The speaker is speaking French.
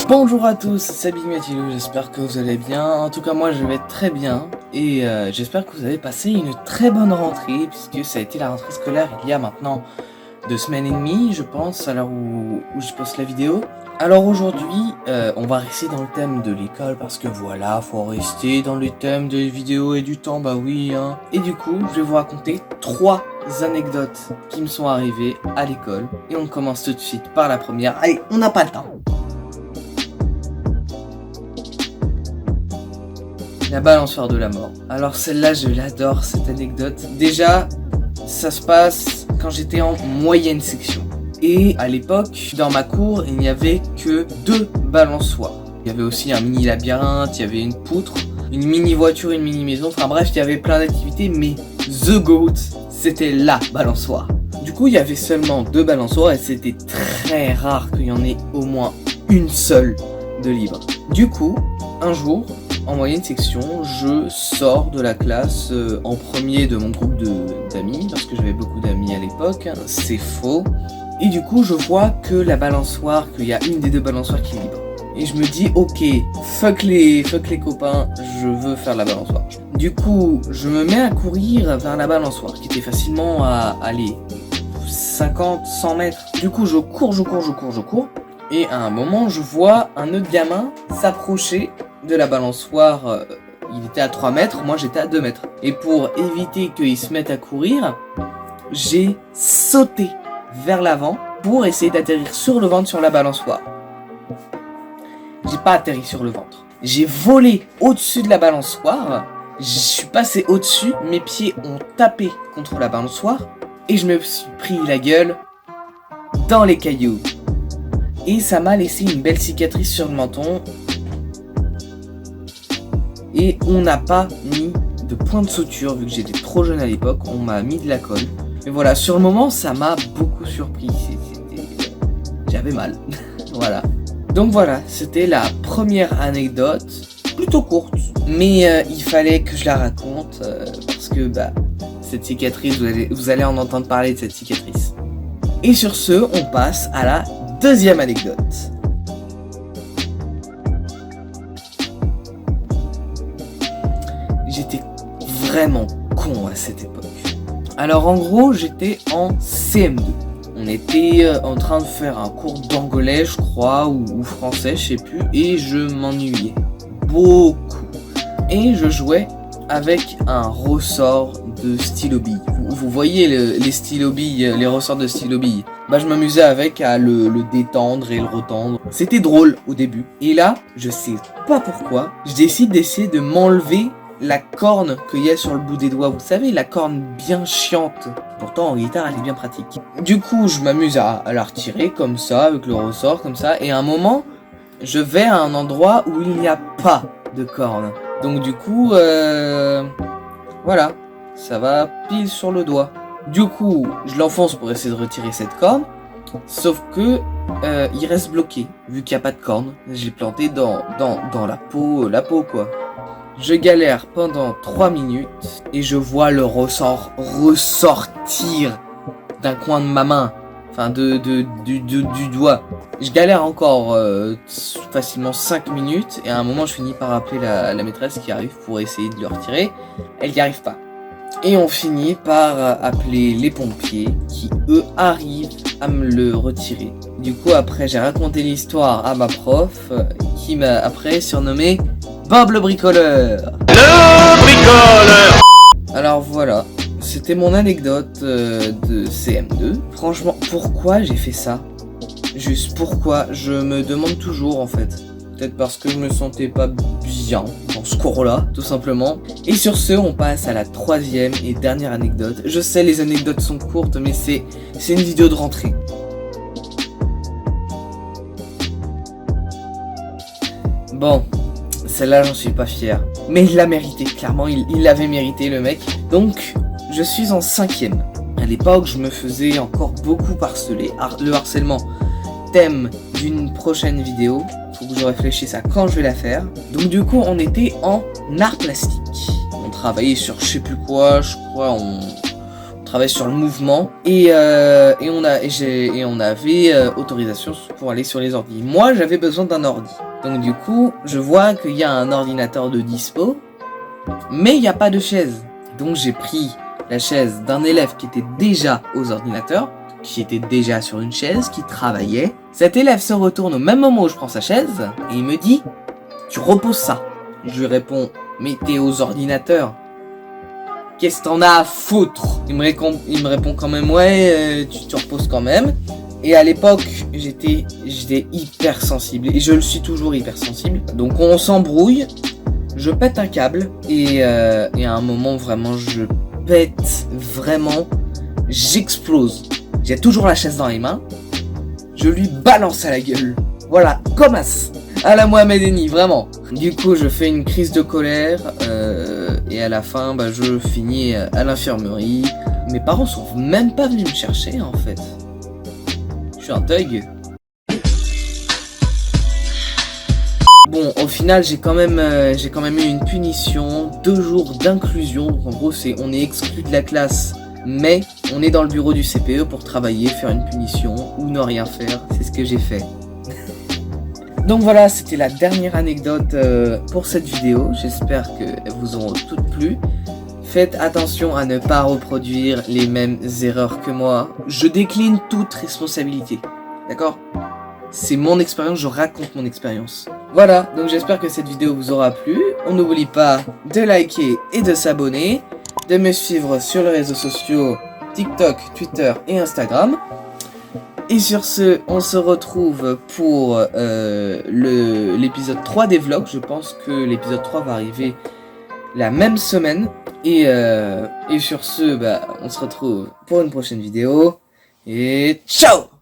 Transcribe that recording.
Bonjour à tous, c'est Big Mathilou, j'espère que vous allez bien. En tout cas moi je vais très bien et j'espère que vous avez passé une très bonne rentrée puisque ça a été la rentrée scolaire il y a maintenant 2 semaines et demie je pense à l'heure où je poste la vidéo. Alors aujourd'hui on va rester dans le thème de l'école parce que voilà, faut rester dans le thème des vidéos et du temps, bah oui hein. Et du coup je vais vous raconter 3 anecdotes qui me sont arrivées à l'école et on commence tout de suite par la première. Allez, on n'a pas le temps. La balançoire de la mort. Alors celle-là, je l'adore, cette anecdote. Déjà, ça se passe quand j'étais en moyenne section. Et à l'époque, dans ma cour, il n'y avait que 2 balançoires. Il y avait aussi un mini labyrinthe, il y avait une poutre, une mini voiture, une mini maison. Enfin bref, il y avait plein d'activités, mais The Goat, c'était la balançoire. Du coup, il y avait seulement 2 balançoires et c'était très rare qu'il y en ait au moins une seule de libre. Du coup, un jour, en moyenne section, je sors de la classe en premier de mon groupe d'amis, parce que j'avais beaucoup d'amis à l'époque, hein, c'est faux. Et du coup, je vois que la balançoire, qu'il y a une des 2 balançoires qui est libre. Et je me dis, ok, fuck les copains, je veux faire la balançoire. Du coup, je me mets à courir vers la balançoire, qui était facilement à aller 50, 100 mètres. Du coup, je cours. Et à un moment, je vois un autre gamin s'approcher de la balançoire. Il était à 3 mètres, moi j'étais à 2 mètres. Et pour éviter qu'il se mette à courir, j'ai sauté vers l'avant pour essayer d'atterrir sur le ventre sur la balançoire. J'ai pas atterri sur le ventre. J'ai volé au-dessus de la balançoire. Je suis passé au-dessus, mes pieds ont tapé contre la balançoire et je me suis pris la gueule dans les cailloux. Et ça m'a laissé une belle cicatrice sur le menton. Et on n'a pas mis de point de suture vu que j'étais trop jeune à l'époque, on m'a mis de la colle. Mais voilà, sur le moment, ça m'a beaucoup surpris. J'avais mal. Voilà. Donc voilà, c'était la première anecdote, plutôt courte. Mais il fallait que je la raconte parce que cette cicatrice, vous allez en entendre parler de cette cicatrice. Et sur ce, on passe à la deuxième anecdote. J'étais vraiment con à cette époque. Alors en gros, j'étais en CM2. On était en train de faire un cours d'anglais, je crois, ou français, je sais plus, et je m'ennuyais beaucoup. Et je jouais avec un ressort de stylo bille. Vous voyez les stylo billes, les ressorts de stylo bille. Je m'amusais avec à le détendre et le retendre. C'était drôle au début. Et là, je sais pas pourquoi, je décide d'essayer de m'enlever la corne qu'il y a sur le bout des doigts, vous savez, la corne bien chiante. Pourtant en guitare elle est bien pratique. Du coup je m'amuse à la retirer comme ça, avec le ressort comme ça, et à un moment je vais à un endroit où il n'y a pas de corne. Donc du coup voilà, ça va pile sur le doigt. Du coup je l'enfonce pour essayer de retirer cette corne, sauf que il reste bloqué, vu qu'il n'y a pas de corne. J'ai planté dans la peau quoi. Je galère pendant 3 minutes et je vois le ressort ressortir d'un coin de ma main, enfin du doigt. Je galère encore facilement 5 minutes et à un moment je finis par appeler la maîtresse qui arrive pour essayer de le retirer. Elle n'y arrive pas. Et on finit par appeler les pompiers qui eux arrivent à me le retirer. Du coup après j'ai raconté l'histoire à ma prof qui m'a après surnommé Bob le bricoleur. Le bricoleur. Alors voilà, c'était mon anecdote de CM2. Franchement, pourquoi j'ai fait ça? Juste pourquoi? Je me demande toujours en fait. Peut-être parce que je me sentais pas bien dans ce cours-là, tout simplement. Et sur ce, on passe à la 3e et dernière anecdote. Je sais, les anecdotes sont courtes, mais c'est une vidéo de rentrée. Bon. Celle-là, j'en suis pas fier. Mais il l'a mérité, clairement, il l'avait mérité, le mec. Donc, je suis en 5e. À l'époque, je me faisais encore beaucoup harceler. Le harcèlement, thème d'une prochaine vidéo. Faut que je réfléchisse à quand je vais la faire. Donc, du coup, on était en art plastique. On travaillait sur je sais plus quoi, je crois, on travaille sur le mouvement et on avait autorisation pour aller sur les ordis. Moi, j'avais besoin d'un ordi. Donc du coup, je vois qu'il y a un ordinateur de dispo, mais il n'y a pas de chaise. Donc j'ai pris la chaise d'un élève qui était déjà aux ordinateurs, qui était déjà sur une chaise, qui travaillait. Cet élève se retourne au même moment où je prends sa chaise et il me dit « Tu reposes ça ». Je lui réponds « Mais t'es aux ordinateurs. Qu'est-ce que t'en as à foutre ?» Il me répond quand même « Ouais, tu reposes quand même ». Et à l'époque, j'étais hyper sensible. Et je le suis toujours hyper sensible. Donc on s'embrouille, je pète un câble. Et à un moment, vraiment, je pète, vraiment, j'explose. J'ai toujours la chaise dans les mains. Je lui balance à la gueule. Voilà, comme as. À la Mohamed Eni, vraiment. Du coup, je fais une crise de colère. Et à la fin, je finis à l'infirmerie. Mes parents sont même pas venus me chercher, en fait. Je suis un thug. Bon, au final, j'ai quand même eu une punition, 2 jours d'inclusion. Donc en gros, on est exclu de la classe, mais on est dans le bureau du CPE pour travailler, faire une punition ou ne rien faire. C'est ce que j'ai fait. Donc voilà, c'était la dernière anecdote pour cette vidéo. J'espère qu'elles vous auront toutes plu. Faites attention à ne pas reproduire les mêmes erreurs que moi. Je décline toute responsabilité. D'accord ? C'est mon expérience, je raconte mon expérience. Voilà, donc j'espère que cette vidéo vous aura plu. On n'oublie pas de liker et de s'abonner. De me suivre sur les réseaux sociaux TikTok, Twitter et Instagram. Et sur ce, on se retrouve pour l'épisode 3 des vlogs. Je pense que l'épisode 3 va arriver la même semaine. Et sur ce, on se retrouve pour une prochaine vidéo. Et ciao!